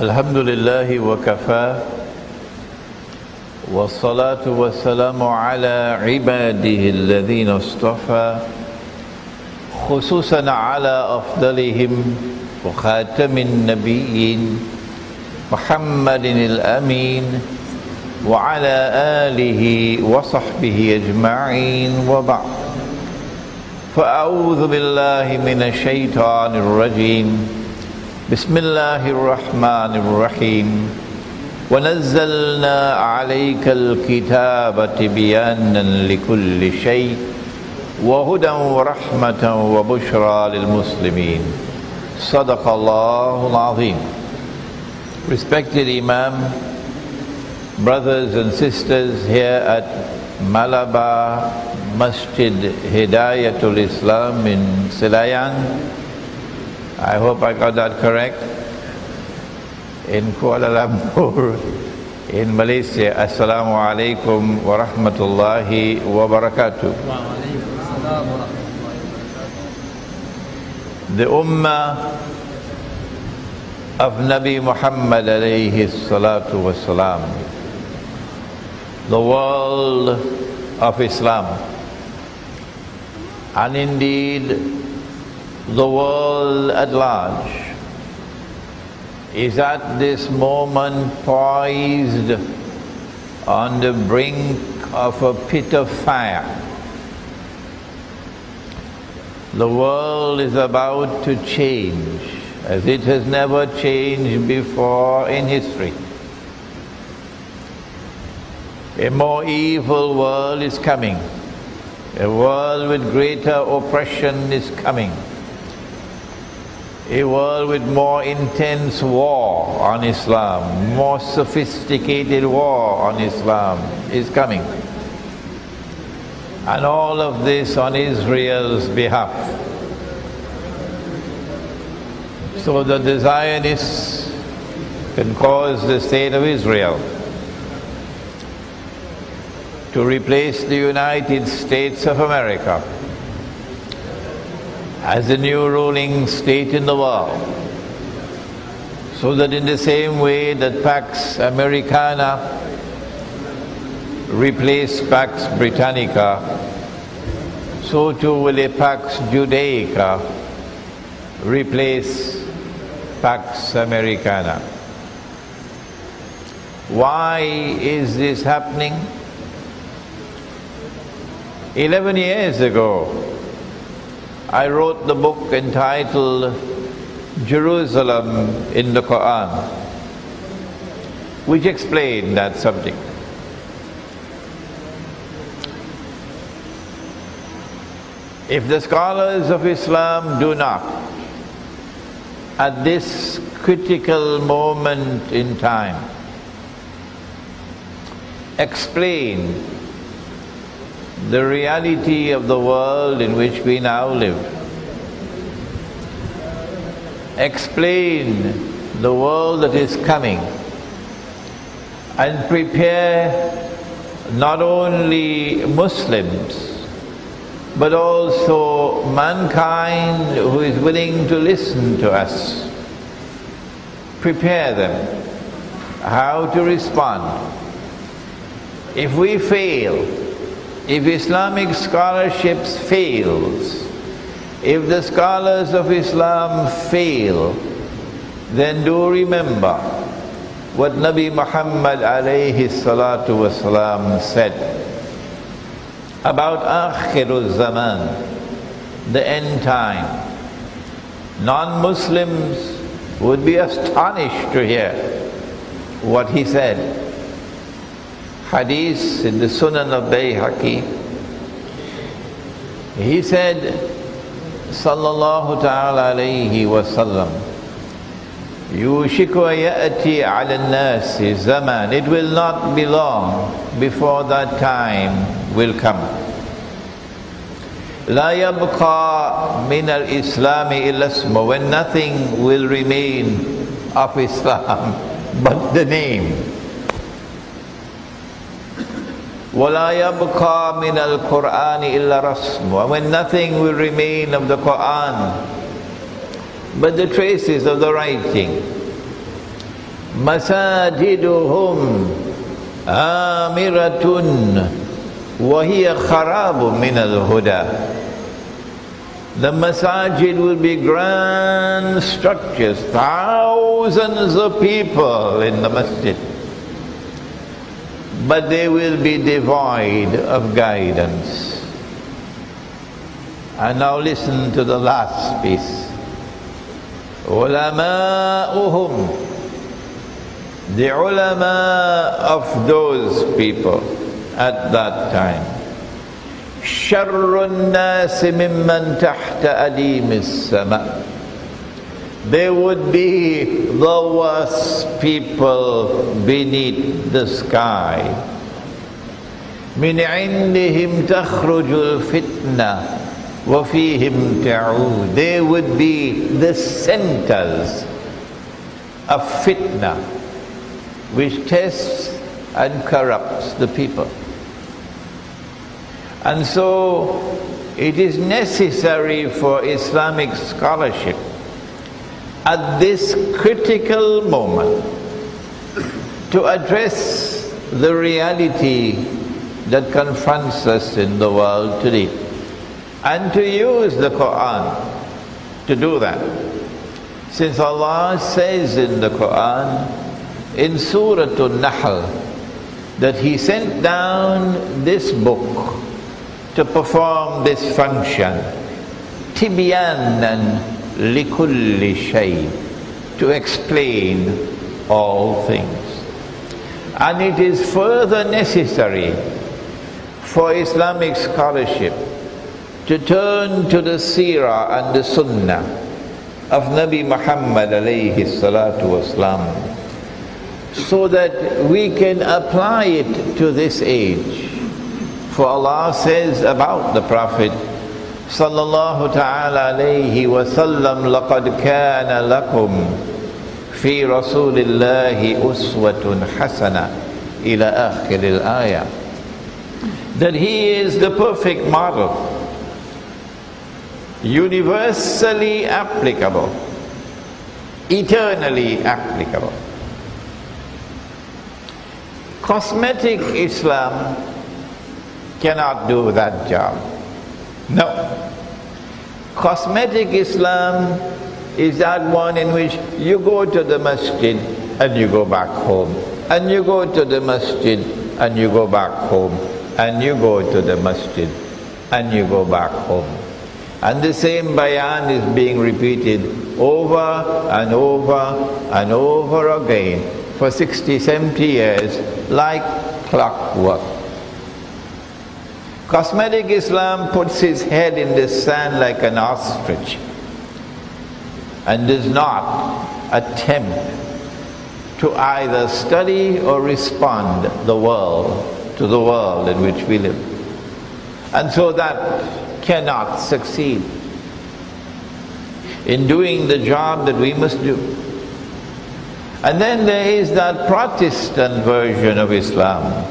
الحمد لله وكفى والصلاة والسلام على عباده الذين اصطفى خصوصا على أفضلهم وخاتم النبيين محمد الأمين وعلى آله وصحبه أجمعين وبعد فأعوذ بالله من الشيطان الرجيم بسم الله الرحمن الرحيم ونزلنا عليك الكتاب تبيانا لكل شيء وهدى ورحمة وبشرى للمسلمين صدق الله العظيم. Respected Imam, brothers and sisters here at Malabar Masjid Hidayatul Islam in Selayang, I hope I got that correct, in Kuala Lumpur in Malaysia. Assalamu alaikum wa rahmatullahi wa barakatuh. The Ummah of Nabi Muhammad alayhi salatu wasalam, the world of Islam, and indeed the world at large, is at this moment poised on the brink of a pit of fire. The world is about to change as it has never changed before in history. A more evil world is coming. A world with greater oppression is coming. A world with more intense war on Islam, more sophisticated war on Islam is coming. And all of this on Israel's behalf. So that the Zionists can cause the state of Israel to replace the United States of America as the new ruling state in the world, so that in the same way that Pax Americana replaced Pax Britannica, so too will a Pax Judaica replace Pax Americana. Why is this happening? 11 years ago, I wrote the book entitled Jerusalem in the Quran, which explained that subject. If the scholars of Islam do not, at this critical moment in time, explain the reality of the world in which we now live, explain the world that is coming, and prepare not only Muslims but also mankind who is willing to listen to us. Prepare them how to respond. If we fail, if Islamic scholarship fails, if the scholars of Islam fail, then do remember what Nabi Muhammad alayhi salatu wasalam said about Akhirul Zaman, the end time. Non-Muslims would be astonished to hear what he said. Hadith in the Sunan of Bayhaqi, he said, sallallahu ta'ala alayhi wa sallam, yushiku ya'ati ala an-nasi zaman, it will not be long before that time will come. La yabqa min al-islami illa ismu, when nothing will remain of Islam but the name. وَلَا يَبْقَى مِنَ الْقُرْآنِ إِلَّا رَسْمُ, when nothing will remain of the Qur'an but the traces of the writing. masajiduhum amiratun wa hiya kharabun min al-huda. The masajid will be grand structures, thousands of people in the masjid, but they will be devoid of guidance. And now listen to the last piece. Ulama'uhum, the ulama of those people at that time. Sharrun nasi mimman tahta adimis sama. They would be the worst people beneath the sky. Min indihim takhrujul fitna wa fihim ta'ud. They would be the centers of fitna, which tests and corrupts the people. And so it is necessary for Islamic scholarship at this critical moment to address the reality that confronts us in the world today, and to use the Quran to do that. Since Allah says in the Quran, in Surah An-Nahl, that He sent down this book to perform this function, tibyanan likulli shay, to explain all things. And it is further necessary for Islamic scholarship to turn to the seerah and the sunnah of Nabi Muhammad alayhi salatu wasalam, so that we can apply it to this age. For Allah says about the Prophet sallallahu ta'ala alayhi wa sallam, لَقَدْ كَانَ لَكُمْ فِي رَسُولِ اللَّهِ أُسْوَةٌ حَسَنَةٌ إِلَى آخِرِ الْآيَةِ. That He is the perfect model, universally applicable, eternally applicable. Cosmetic Islam cannot do that job. No. Cosmetic Islam is that one in which you go to the masjid and you go back home, and you go to the masjid and you go back home, and you go to the masjid and you go back home. And the same bayan is being repeated over and over and over again for 60, 70 years like clockwork. Cosmetic Islam puts its head in the sand like an ostrich and does not attempt to either study or respond to the world in which we live. And so that cannot succeed in doing the job that we must do. And then there is that Protestant version of Islam,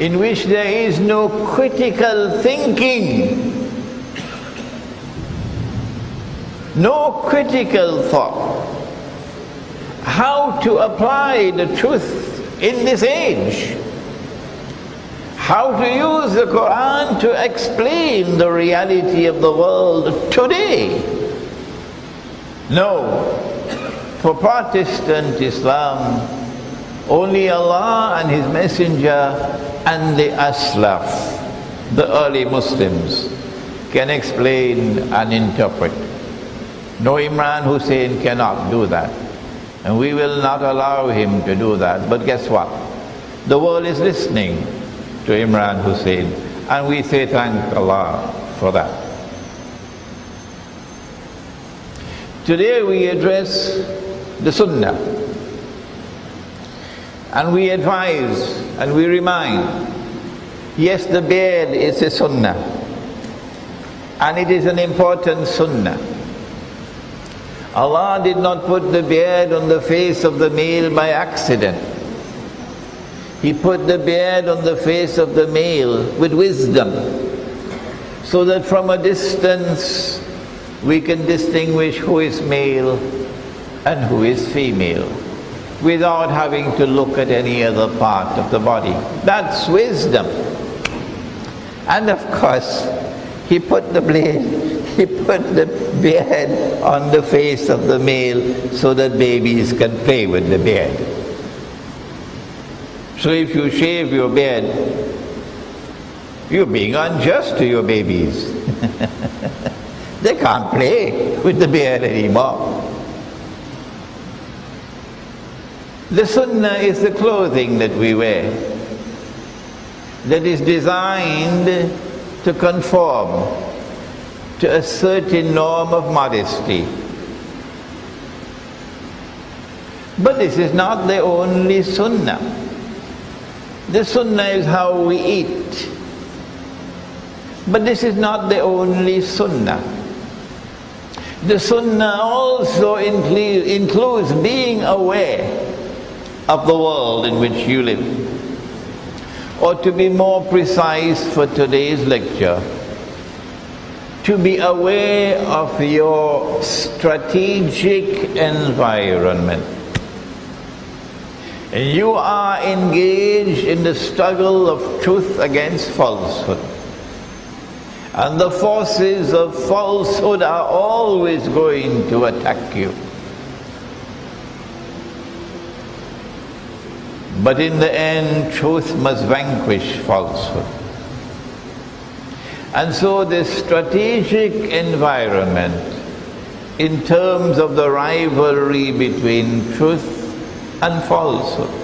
in which there is no critical thinking, no critical thought, how to apply the truth in this age, how to use the Quran to explain the reality of the world today. No, for Protestant Islam, only Allah and His Messenger and the Aslaf, the early Muslims, can explain and interpret. No, Imran Husein cannot do that, and we will not allow him to do that. But guess what? The world is listening to Imran Husein, and we say thank Allah for that. Today we address the Sunnah, and we advise and we remind, yes, the beard is a Sunnah, and it is an important Sunnah. Allah did not put the beard on the face of the male by accident. He put the beard on the face of the male with wisdom, so that from a distance we can distinguish who is male and who is female. without having to look at any other part of the body. That's wisdom. And of course, he put the beard on the face of the male so that babies can play with the beard. So if you shave your beard, you're being unjust to your babies. They can't play with the beard anymore. The sunnah is the clothing that we wear, that is designed to conform to a certain norm of modesty. But this is not the only sunnah. The sunnah is how we eat. But this is not the only sunnah. The sunnah also includes being aware of the world in which you live. Or to be more precise for today's lecture, to be aware of your strategic environment. You are engaged in the struggle of truth against falsehood. And the forces of falsehood are always going to attack you. But in the end, truth must vanquish falsehood. And so the strategic environment, in terms of the rivalry between truth and falsehood,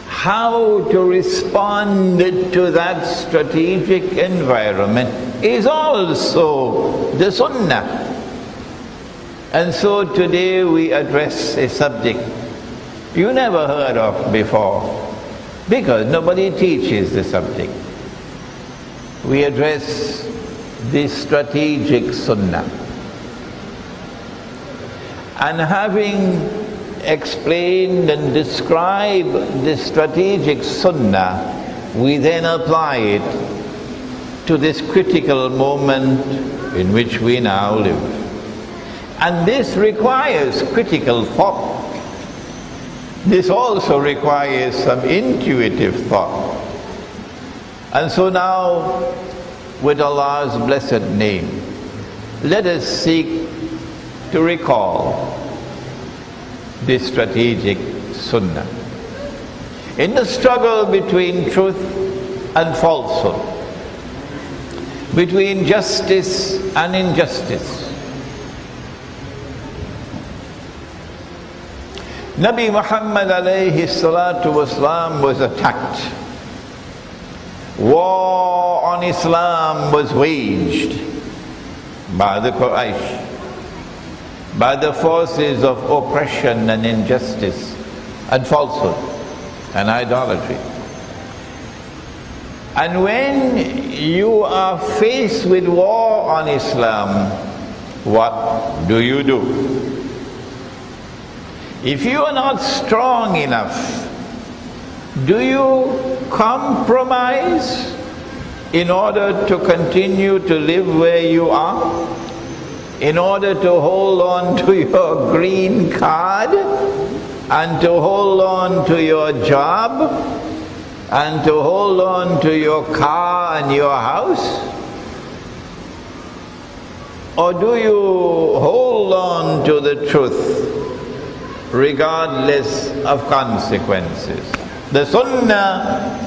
how to respond to that strategic environment is also the sunnah. And so today we address a subject you never heard of before, because nobody teaches the subject. We address the strategic sunnah. And having explained and described the strategic sunnah, we then apply it to this critical moment in which we now live. And this requires critical thought. This also requires some intuitive thought. And so now, with Allah's blessed name, let us seek to recall this strategic sunnah. In the struggle between truth and falsehood, between justice and injustice, Nabi Muhammad alayhi salatu wasalam was attacked. War on Islam was waged by the Quraysh, by the forces of oppression and injustice and falsehood and idolatry. And when you are faced with war on Islam, what do? If you are not strong enough, do you compromise in order to continue to live where you are? In order to hold on to your green card, and to hold on to your job, and to hold on to your car and your house? Or do you hold on to the truth regardless of consequences? The sunnah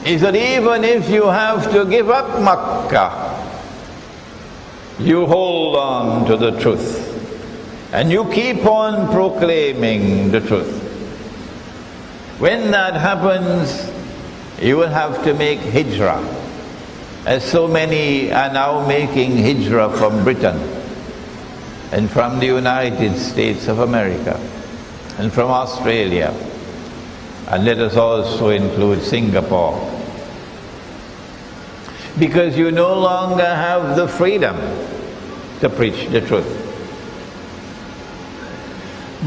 is that even if you have to give up Makkah, you hold on to the truth and you keep on proclaiming the truth. When that happens, you will have to make hijrah, as so many are now making hijrah from Britain and from the United States of America and from Australia, and let us also include Singapore, because you no longer have the freedom to preach the truth.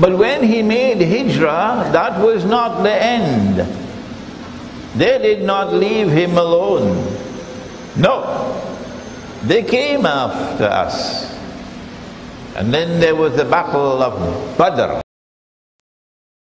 But when he made hijrah, that was not the end. They did not leave him alone. No, they came after us. And then there was the battle of Badr.